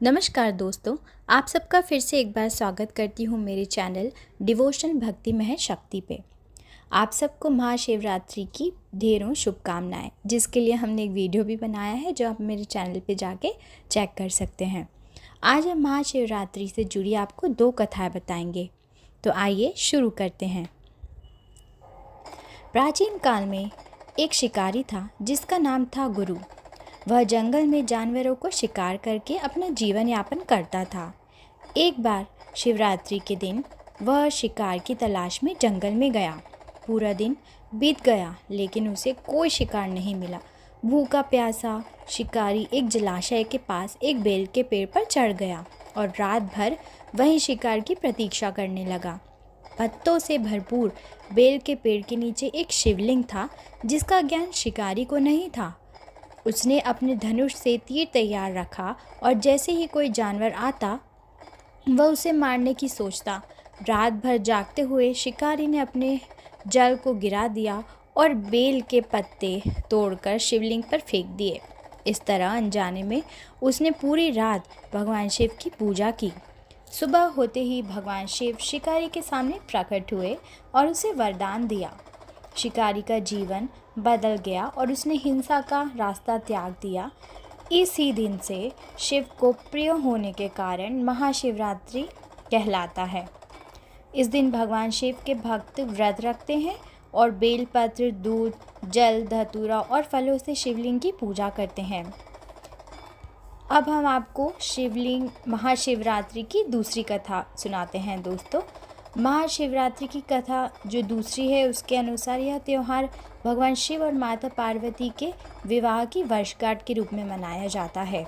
नमस्कार दोस्तों, आप सबका फिर से एक बार स्वागत करती हूँ मेरे चैनल डिवोशन भक्तिमय शक्ति पे। आप सबको महाशिवरात्रि की ढेरों शुभकामनाएं, जिसके लिए हमने एक वीडियो भी बनाया है जो आप मेरे चैनल पे जाके चेक कर सकते हैं। आज हम महाशिवरात्रि से जुड़ी आपको 2 कथाएं बताएंगे, तो आइए शुरू करते हैं। प्राचीन काल में एक शिकारी था जिसका नाम था गुरु। वह जंगल में जानवरों को शिकार करके अपना जीवन यापन करता था। एक बार शिवरात्रि के दिन वह शिकार की तलाश में जंगल में गया। पूरा दिन बीत गया लेकिन उसे कोई शिकार नहीं मिला। भूखा प्यासा शिकारी एक जलाशय के पास एक बेल के पेड़ पर चढ़ गया और रात भर वहीं शिकार की प्रतीक्षा करने लगा। पत्तों से भरपूर बेल के पेड़ के नीचे एक शिवलिंग था जिसका ज्ञान शिकारी को नहीं था। उसने अपने धनुष से तीर तैयार रखा और जैसे ही कोई जानवर आता वह उसे मारने की सोचता। रात भर जागते हुए शिकारी ने अपने जाल को गिरा दिया और बेल के पत्ते तोड़कर शिवलिंग पर फेंक दिए। इस तरह अनजाने में उसने पूरी रात भगवान शिव की पूजा की। सुबह होते ही भगवान शिव शिकारी के सामने प्रकट हुए और उसे वरदान दिया। शिकारी का जीवन बदल गया और उसने हिंसा का रास्ता त्याग दिया। इसी दिन से शिव को प्रिय होने के कारण महाशिवरात्रि कहलाता है। इस दिन भगवान शिव के भक्त व्रत रखते हैं और बेलपत्र, दूध, जल, धतूरा और फलों से शिवलिंग की पूजा करते हैं। अब हम आपको महाशिवरात्रि की दूसरी कथा सुनाते हैं दोस्तों। महाशिवरात्रि की कथा जो दूसरी है उसके अनुसार यह त्यौहार भगवान शिव और माता पार्वती के विवाह की वर्षगांठ के रूप में मनाया जाता है।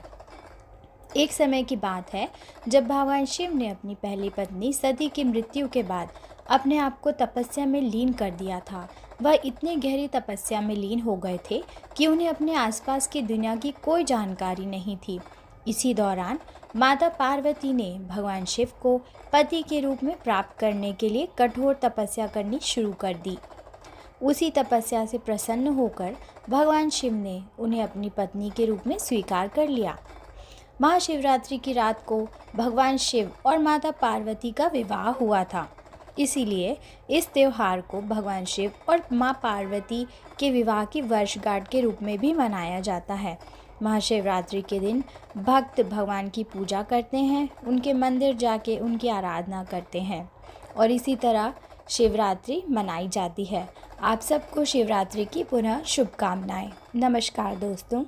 एक समय की बात है जब भगवान शिव ने अपनी पहली पत्नी सती की मृत्यु के बाद अपने आप को तपस्या में लीन कर दिया था। वह इतने गहरी तपस्या में लीन हो गए थे कि उन्हें अपने आसपास की दुनिया की कोई जानकारी नहीं थी। इसी दौरान माता पार्वती ने भगवान शिव को पति के रूप में प्राप्त करने के लिए कठोर तपस्या करनी शुरू कर दी। उसी तपस्या से प्रसन्न होकर भगवान शिव ने उन्हें अपनी पत्नी के रूप में स्वीकार कर लिया। महाशिवरात्रि की रात को भगवान शिव और माता पार्वती का विवाह हुआ था। इसीलिए इस त्यौहार को भगवान शिव और माँ पार्वती के विवाह की वर्षगांठ के रूप में भी मनाया जाता है। महाशिवरात्रि के दिन भक्त भगवान की पूजा करते हैं, उनके मंदिर जाके उनकी आराधना करते हैं और इसी तरह शिवरात्रि मनाई जाती है। आप सबको शिवरात्रि की पुनः शुभकामनाएं। नमस्कार दोस्तों।